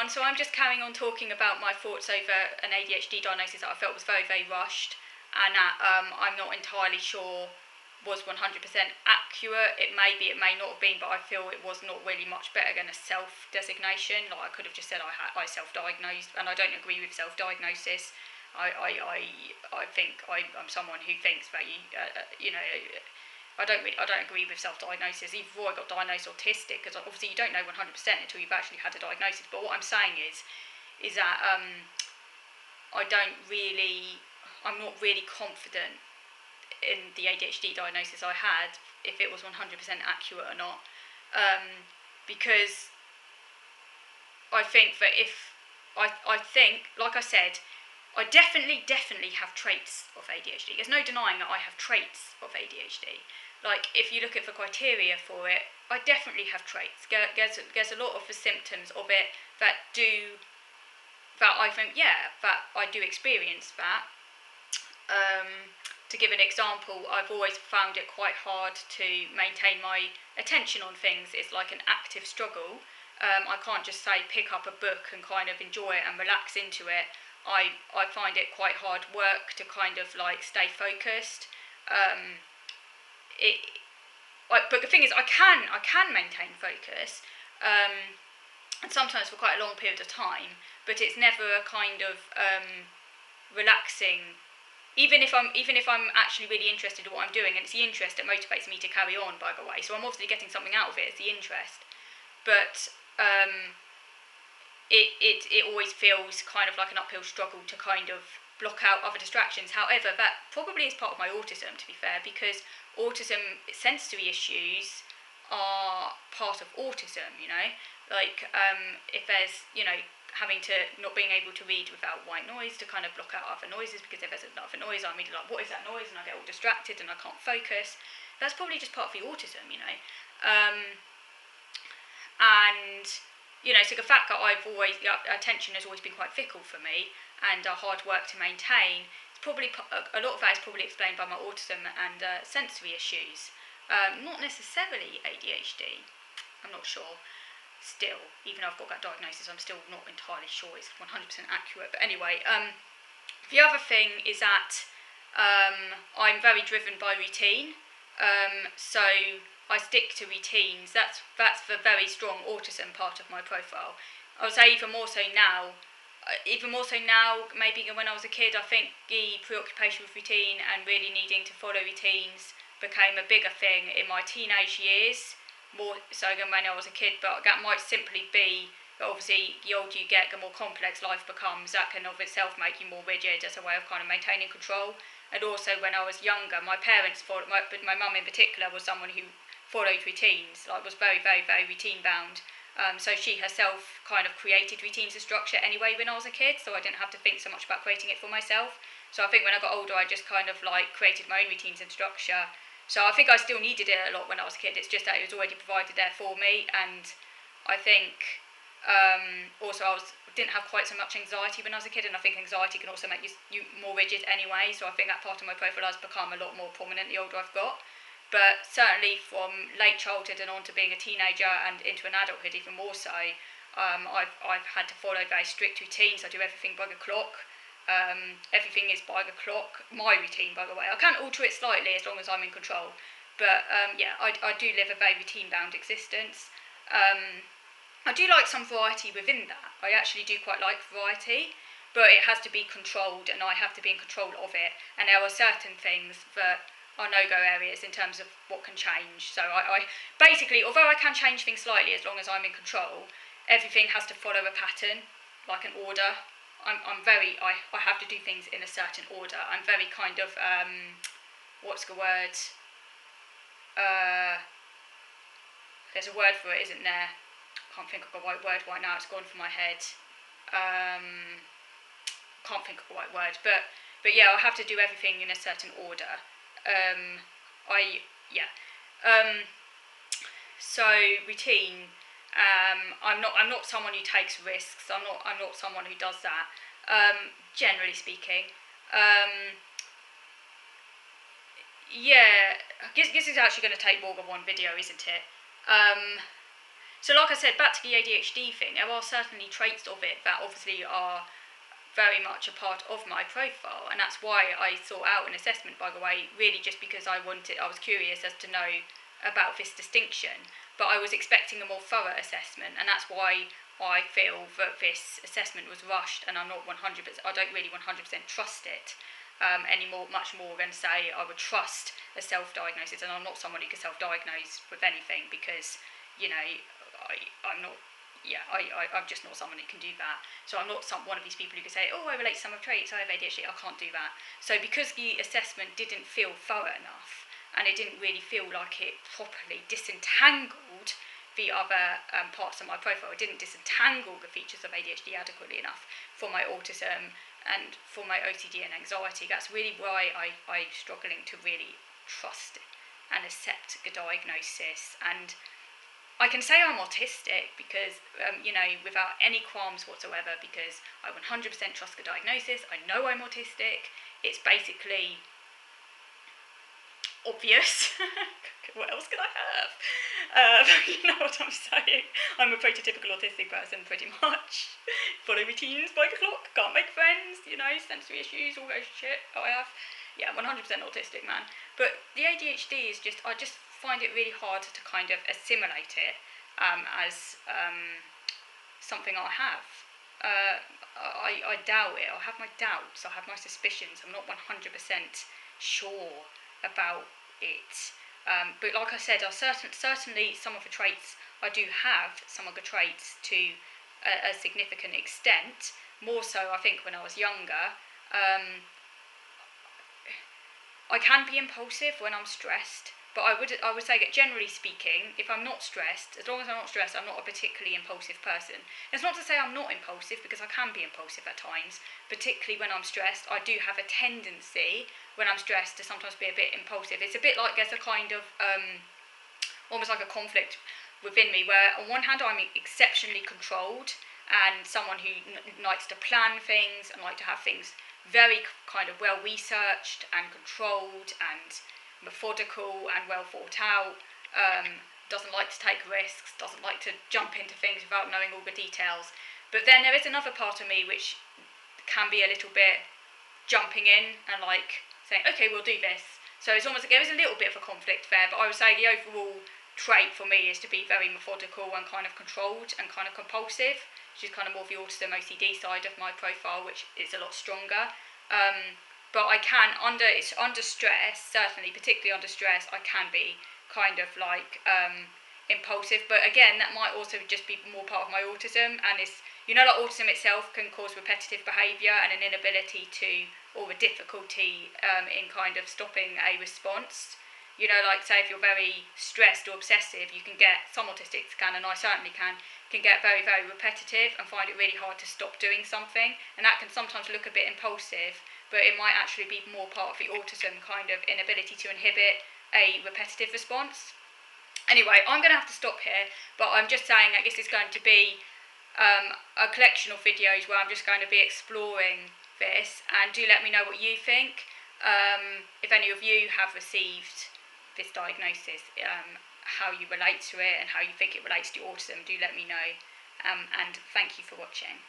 everyone, so I'm just carrying on talking about my thoughts over an ADHD diagnosis that I felt was very, very rushed, and that I'm not entirely sure was 100% accurate. It may be, it may not have been, but I feel it was not really much better than a self-designation. Like, I could have just said I self-diagnosed, and I don't agree with self-diagnosis. I think I'm someone who thinks that I don't agree with self-diagnosis. Even before I got diagnosed autistic, because obviously you don't know 100% until you've actually had a diagnosis. But what I'm saying is that I'm not really confident in the ADHD diagnosis I had, if it was 100% accurate or not, because I think that I think, like I said, I definitely have traits of ADHD. There's no denying that I have traits of ADHD. Like, if you look at the criteria for it, I definitely have traits. There's a lot of the symptoms of it that I think, that I do experience that. To give an example, I've always found it quite hard to maintain my attention on things. It's like an active struggle. I can't just say pick up a book and kind of enjoy it and relax into it. I find it quite hard work to kind of like stay focused. But the thing is, I can maintain focus, and sometimes for quite a long period of time. But it's never a kind of relaxing. Even if I'm actually really interested in what I'm doing, and it's the interest that motivates me to carry on, by the way. So I'm obviously getting something out of it. It's the interest, but it always feels kind of like an uphill struggle to kind of block out other distractions. However, that probably is part of my autism, to be fair, because autism, sensory issues are part of autism, like if there's, having to not being able to read without white noise to kind of block out other noises, because if there's another noise, I'm immediately like, what is that noise? And I get all distracted and I can't focus. That's probably just part of the autism, and so the fact that attention has always been quite fickle for me and hard work to maintain, it's probably a lot of that is probably explained by my autism and sensory issues, not necessarily ADHD. I'm not sure. Still, even though I've got that diagnosis, I'm still not entirely sure it's 100% accurate. But anyway, the other thing is that I'm very driven by routine. So I stick to routines. That's the very strong autism part of my profile. I would say even more so now, maybe than when I was a kid. I think the preoccupation with routine and really needing to follow routines became a bigger thing in my teenage years, more so than when I was a kid. But that might simply be that obviously the older you get, the more complex life becomes. That can of itself make you more rigid as a way of kind of maintaining control. And also when I was younger, my parents followed, but my mum in particular was someone who followed routines, like was very, very, very routine bound. So she herself kind of created routines and structure anyway when I was a kid, so I didn't have to think so much about creating it for myself. So I think when I got older, I just kind of like created my own routines and structure. So I think I still needed it a lot when I was a kid. It's just that it was already provided there for me, and I think also I didn't have quite so much anxiety when I was a kid, and I think anxiety can also make you more rigid anyway. So I think that part of my profile has become a lot more prominent the older I've got. But certainly from late childhood and on to being a teenager and into an adulthood even more so, I've had to follow very strict routines. I do everything by the clock. Everything is by the clock. My routine, by the way. I can alter it slightly as long as I'm in control. But I do live a very routine-bound existence. I do like some variety within that. I actually do quite like variety, but it has to be controlled, and I have to be in control of it. And there are certain things that are no-go areas in terms of what can change. So I basically, although I can change things slightly as long as I'm in control, everything has to follow a pattern, like an order. I have to do things in a certain order. I'm very kind of, what's the word? There's a word for it, isn't there? I can't think of the right word right now, it's gone from my head. Can't think of the right word, but yeah, I have to do everything in a certain order. So routine. I'm not someone who takes risks. I'm not someone who does that. Generally speaking. This is actually going to take more than one video, isn't it? So like I said, back to the ADHD thing, there are certainly traits of it that obviously are very much a part of my profile, and that's why I sought out an assessment, by the way, really just because I was curious as to know about this distinction, but I was expecting a more thorough assessment, and that's why I feel that this assessment was rushed, and I'm not 100%, I don't really 100% trust it anymore, much more than say I would trust a self-diagnosis, and I'm not someone who can self-diagnose with anything because, you know, I'm not, I'm just not someone who can do that. So I'm not one of these people who can say, oh, I relate to some of traits, I have ADHD, I can't do that. So because the assessment didn't feel thorough enough, and it didn't really feel like it properly disentangled the other parts of my profile, it didn't disentangle the features of ADHD adequately enough for my autism and for my OCD and anxiety. That's really why I'm struggling to really trust and accept the diagnosis. And I can say I'm autistic because, without any qualms whatsoever, because I 100% trust the diagnosis. I know I'm autistic. It's basically obvious. What else can I have? You know what I'm saying? I'm a prototypical autistic person, pretty much. Follow routines by the clock, can't make friends, sensory issues, all those shit I have. Yeah, 100% autistic, man. But the ADHD is just, I just find it really hard to kind of assimilate it as something I have. I doubt it. I have my doubts. I have my suspicions. I'm not 100% sure about it. But like I said, certainly some of the traits I do have, some of the traits to a significant extent. More so, I think, when I was younger. I can be impulsive when I'm stressed, but I would say that generally speaking, if I'm not stressed, as long as I'm not stressed, I'm not a particularly impulsive person. It's not to say I'm not impulsive, because I can be impulsive at times, particularly when I'm stressed. I do have a tendency when I'm stressed to sometimes be a bit impulsive. It's a bit like there's a kind of almost like a conflict within me, where on one hand I'm exceptionally controlled and someone who likes to plan things and like to have things very kind of well researched and controlled and methodical and well thought out, doesn't like to take risks, doesn't like to jump into things without knowing all the details. But then there is another part of me which can be a little bit jumping in and like saying, okay, we'll do this. So it's almost like there is a little bit of a conflict there, but I would say the overall trait for me is to be very methodical and kind of controlled and kind of compulsive, which is kind of more the autism OCD side of my profile, which is a lot stronger. But I can, under stress, certainly, particularly under stress, I can be kind of like impulsive. But again, that might also just be more part of my autism, and it's, like autism itself can cause repetitive behaviour and an inability to, or a difficulty in kind of stopping a response. Like say if you're very stressed or obsessive, you can get, some autistics can, and I certainly can get very, very repetitive and find it really hard to stop doing something. And that can sometimes look a bit impulsive, but it might actually be more part of the autism kind of inability to inhibit a repetitive response. Anyway, I'm going to have to stop here, but I'm just saying that this is going to be a collection of videos where I'm just going to be exploring this, and do let me know what you think. If any of you have received this diagnosis, how you relate to it and how you think it relates to autism, do let me know. And thank you for watching.